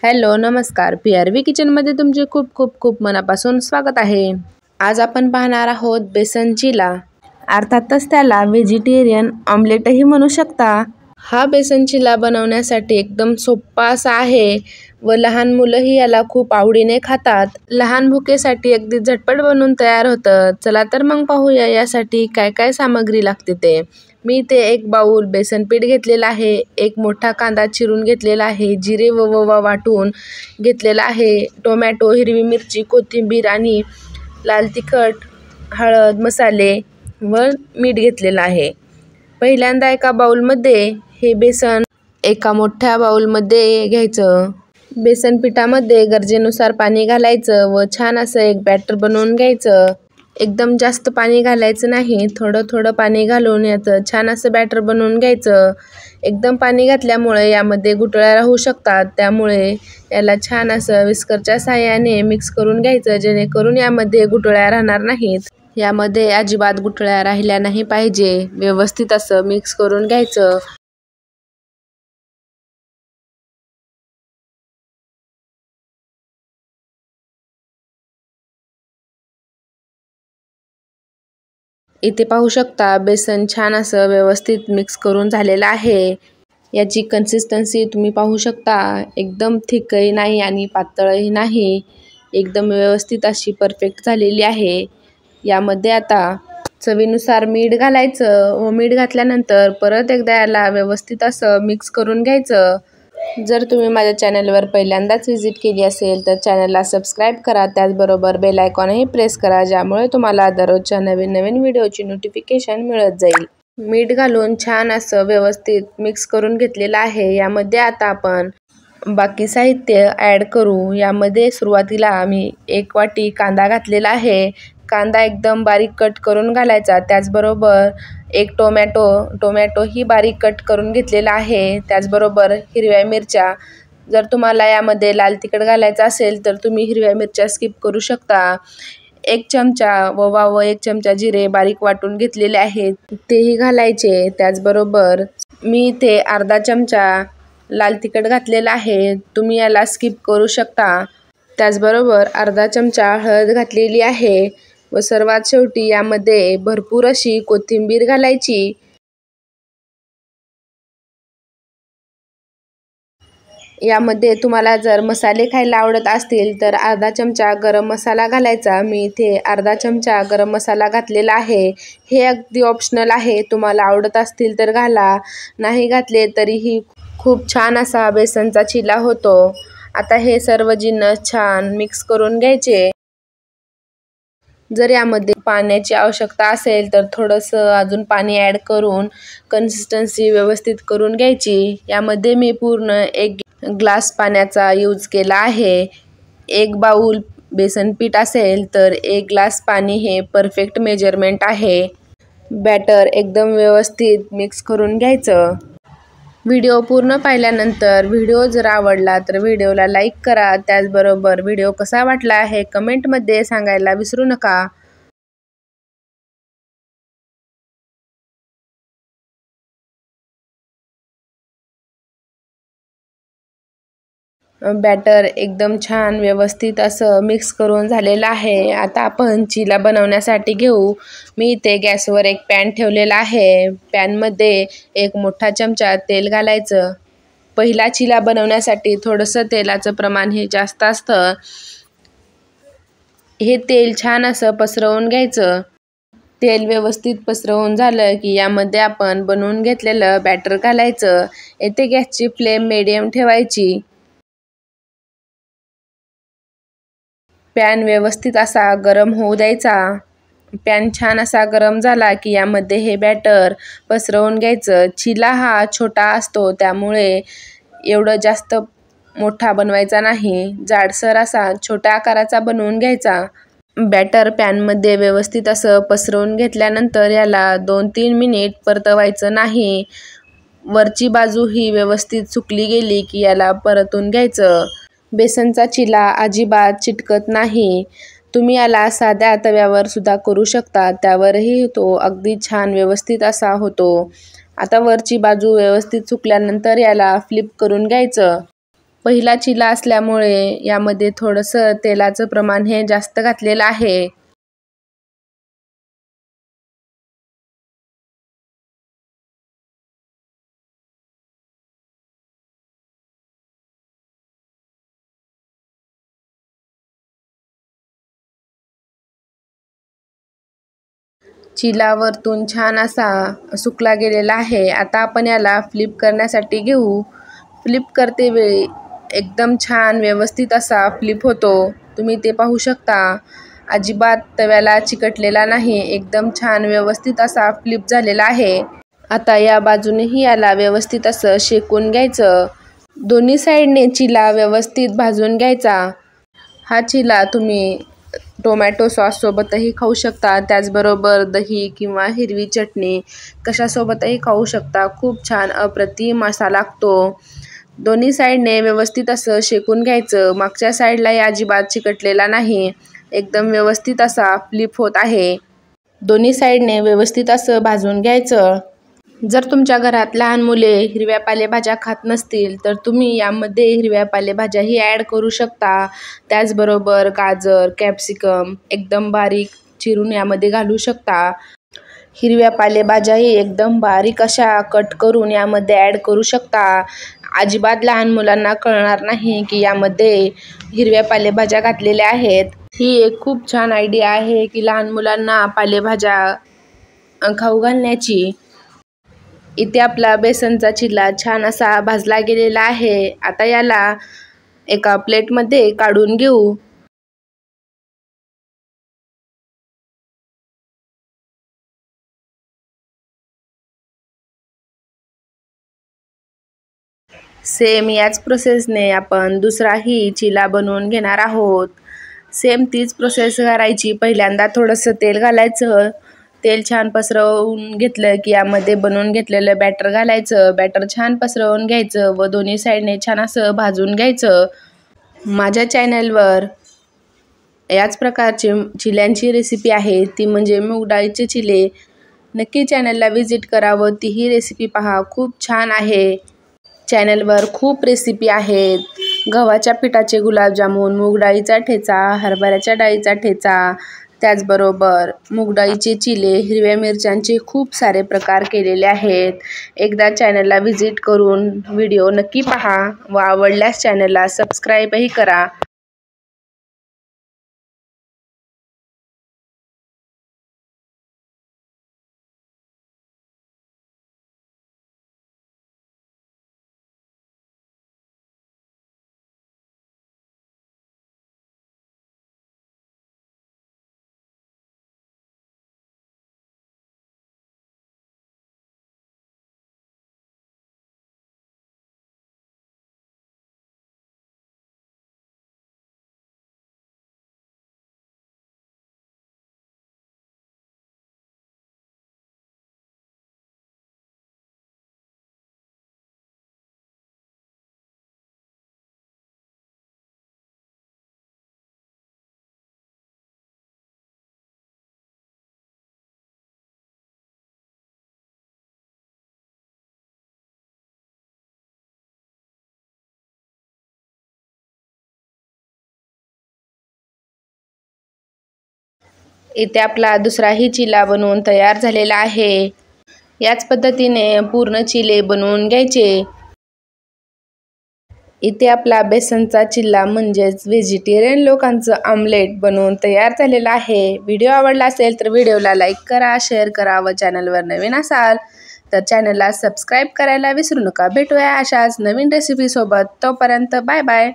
Hello नमस्कार. PRV किचनमध्ये तुमचे खूप खूप खूप मनापासून स्वागत आहे. आज आपण पाहणार आहोत बेसन चिला, अर्थातच त्याला व्हेजिटेरियन ऑमलेटही म्हणू शकता. हा बेसन चिला बनवण्यासाठी एकदम सोपा असा आहे व लहान मुलंही याला खूप आवडीने खातात. लहान भुकेसाठी अगदी झटपट बनवून तयार होतं. चला तर मग पाहूया यासाठी काय काय सामग्री लागते ते. मी इथे 1 बाऊल बेसन पीठ घेतलेलं आहे, 1 मोठा कांदा चिरून घेतलेला आहे, जिरे व ओवा वाटून घेतलेला आहे, टोमॅटो, हिरवी मिरची, कोथिंबीर आणि लाल तिखट, हळद, मसाले व मीठ घेतलेलं आहे. पहिल्यांदा एका बाऊलमध्ये हे बेसन एका मोठ्या बाऊलमध्ये घ्यायचं. बेसन पिठामध्ये गरजेनुसार पाणी घालायचं व छान असं एक बॅटर बनवून घ्यायचं. एकदम जास्त पाणी घालायचं नाही, थोडं थोडं पाणी घालून याचं छान असं बॅटर बनवून घ्यायचं. एकदम पाणी घातल्यामुळे यामध्ये गुठळ्या राहू शकतात, त्यामुळे याला छान असं विस्करच्या साहाय्याने मिक्स करून घ्यायचं, जेणेकरून यामध्ये गुठळ्या राहणार नाहीत. यामध्ये अजिबात गुठळ्या राहिल्या नाही पाहिजे. व्यवस्थित असं मिक्स करून घ्यायचं. इथे पाहू शकता बेसन छान असं व्यवस्थित मिक्स करून झालेलं आहे. याची कन्सिस्टन्सी तुम्ही पाहू शकता. एकदम थिकही नाही आणि पातळही नाही, एकदम व्यवस्थित अशी परफेक्ट झालेली आहे. यामध्ये आता चवीनुसार मीठ घालायचं व मीठ घातल्यानंतर परत एकदा याला व्यवस्थित असं मिक्स करून घ्यायचं. जर तुम्ही माझ्या चॅनलवर पहिल्यांदाच व्हिजिट केली असेल तर चॅनलला सबस्क्राईब करा, त्याचबरोबर बेल आयकॉनही प्रेस करा, ज्यामुळे तुम्हाला दररोजच्या नवीन नवीन व्हिडिओची नोटिफिकेशन मिळत जाईल. मीठ घालून छान असं व्यवस्थित मिक्स करून घेतलेलं आहे. यामध्ये आता आपण बाकी साहित्य ॲड करू. यामध्ये सुरुवातीला आम्ही 1 वाटी कांदा घातलेला आहे. कांदा एकदम बारीक कट करून घालायचा. त्याचबरोबर 1 टोमॅटो ही बारीक कट करून घेतलेला आहे. त्याचबरोबर हिरव्या मिरच्या. जर तुम्हाला यामध्ये लाल तिखट घालायचं असेल तर तुम्ही हिरव्या मिरच्या स्किप करू शकता. 1 चमचा ओवा व 1 चमचा जिरे बारीक वाटून घेतलेले आहेत, तेही घालायचे. त्याचबरोबर मी इथे अर्धा चमचा लाल तिखट घातलेला आहे, तुम्ही याला स्किप करू शकता. त्याचबरोबर अर्धा चमचा हळद घातलेली आहे व सर्वात शेवटी यामध्ये भरपूर अशी कोथिंबीर घालायची. यामध्ये तुम्हाला जर मसाले खायला आवडत असतील तर अर्धा चमचा गरम मसाला घालायचा. मी इथे अर्धा चमचा गरम मसाला घातलेला आहे. हे अगदी ऑप्शनल आहे, तुम्हाला आवडत असतील तर घाला, नाही घातले तरीही खूप छान असा बेसनचा चिला होतो. आता हे सर्व जिन्नस छान मिक्स करून घ्यायचे. जर यामध्ये पाण्याची आवश्यकता असेल तर थोडंसं अजून पाणी ॲड करून कन्सिस्टन्सी व्यवस्थित करून घ्यायची. यामध्ये मी पूर्ण 1 ग्लास पाण्याचा यूज केला आहे. 1 बाऊल बेसन पीठ असेल तर 1 ग्लास पाणी हे परफेक्ट मेजरमेंट आहे. बॅटर एकदम व्यवस्थित मिक्स करून घ्यायचं. व्हिडिओ पूर्ण पाहिल्यानंतर व्हिडिओ जर आवडला तर व्हिडिओला लाईक करा, त्याचबरोबर व्हिडिओ कसा वाटला हे कमेंटमध्ये सांगायला विसरू नका. बॅटर एकदम छान व्यवस्थित असं मिक्स करून झालेलं आहे. आता आपण चिला बनवण्यासाठी घेऊ. मी इथे गॅसवर 1 पॅन ठेवलेला आहे. पॅनमध्ये 1 मोठा चमचा तेल घालायचं. पहिला चिला बनवण्यासाठी थोडंसं तेलाचं प्रमाण हे जास्त असतं. हे तेल छान असं पसरवून घ्यायचं. तेल व्यवस्थित पसरवून झालं की यामध्ये आपण बनवून घेतलेलं बॅटर घालायचं. येथे गॅसची फ्लेम मीडियम ठेवायची. पॅन व्यवस्थित असा गरम होऊ द्यायचा. पॅन छान असा गरम झाला की यामध्ये हे बॅटर पसरवून घ्यायचं. चिला हा छोटा असतो, त्यामुळे एवढं जास्त मोठा बनवायचा नाही, जाडसर असा छोट्या आकाराचा बनवून घ्यायचा. बॅटर पॅनमध्ये व्यवस्थित असं पसरवून घेतल्यानंतर याला 2-3 मिनिट परतवायचं नाही. वरची बाजू ही व्यवस्थित सुकली गेली की याला परतून घ्यायचं. बेसनचा चिला अजिबात चिटकत नाही. तुम्ही याला साध्या तव्यावर सुद्धा करू शकता, त्यावरही तो अगदी छान व्यवस्थित असा होतो. आता वरची बाजू व्यवस्थित सुकल्यानंतर याला फ्लिप करून घ्यायचं. पहिला चिला असल्यामुळे यामध्ये थोडंसं तेलाचं प्रमाण हे जास्त घातलेलं आहे. चिला वरतून छान असा सुकला गेलेला आहे. आता आपण याला फ्लिप करण्यासाठी घेऊ. फ्लिप करते वेळी एकदम छान व्यवस्थित असा फ्लिप होतो. तुम्ही ते पाहू शकता. अजिबात तव्याला चिकटलेला नाही. एकदम छान व्यवस्थित असा फ्लिप झालेला आहे. आता या बाजूनेही याला व्यवस्थित असं शेकून घ्यायचं. दोन्ही साईडने चिला व्यवस्थित भाजून घ्यायचा. हा चिला तुम्ही टोमॅटो सॉससोबतही खाऊ शकता. त्याचबरोबर दही किंवा हिरवी चटणी कशासोबतही खाऊ शकता. खूप छान अप्रतिम असा लागतो. दोन्ही साईडने व्यवस्थित असं शेकून घ्यायचं. मागच्या साईडलाही अजिबात चिकटलेला नाही. एकदम व्यवस्थित असा फ्लिप होत आहे. दोन्ही साईडने व्यवस्थित असं भाजून घ्यायचं. जर तुमच्या घरात लहान मुले हिरव्या पालेभाज्या खात नसतील तर तुम्ही यामध्ये हिरव्या पालेभाज्याही ॲड करू शकता. त्याचबरोबर गाजर, कॅप्सिकम एकदम बारीक चिरून यामध्ये घालू शकता. हिरव्या पालेभाज्याही एकदम बारीक अशा कट करून यामध्ये ॲड करू शकता. अजिबात लहान मुलांना कळणार नाही की यामध्ये हिरव्या पालेभाज्या घातलेल्या आहेत. ही एक खूप छान आयडिया आहे की लहान मुलांना पालेभाज्या खाऊ घालण्याची. इथे आपला बेसनचा चिला छान असा भाजला गेलेला आहे. आता याला एका प्लेटमध्ये काढून घेऊ. सेम याच प्रोसेसने आपण दुसराही चिला बनवून घेणार आहोत. सेम तीच प्रोसेस करायची. पहिल्यांदा थोडंसं तेल घालायचं. तेल छान पसरवून घेतलं की यामध्ये बनवून घेतलेलं बॅटर घालायचं. बॅटर छान पसरवून घ्यायचं व दोन्ही साईडने छान असं भाजून घ्यायचं. माझ्या चॅनलवर याच प्रकारची चिल्यांची रेसिपी आहे, ती म्हणजे मूग डाळीचे चिले. नक्की चॅनलला व्हिजिट करा व तीही रेसिपी पहा. खूप छान आहे. चॅनलवर खूप रेसिपी आहेत. गव्हाच्या पिठाचे गुलाबजामुन, मूग डाळीचा ठेचा, हरभऱ्याच्या डाळीचा ठेचा, त्याचबरोबर मूग डाळीचे चिले, हिरव्या मिरच्यांचे खूप सारे प्रकार केलेले आहेत. एकदा चॅनलला व्हिजिट करून व्हिडिओ नक्की पहा व आवडल्यास चॅनलला सबस्क्राईबही करा. इथे आपला दुसराही चिला बनवून तयार झालेला आहे. याच पद्धतीने पूर्ण चिले बनवून घ्यायचे. इथे आपला बेसनचा चिल्ला म्हणजेच व्हेजिटेरियन लोकांचं आमलेट बनवून तयार झालेला आहे. व्हिडिओ आवडला असेल तर व्हिडिओला लाईक करा, शेअर करा व चॅनलवर नवीन असाल तर चॅनलला सबस्क्राईब करायला विसरू नका. भेटूया अशाच नवीन रेसिपीसोबत. तोपर्यंत बाय बाय.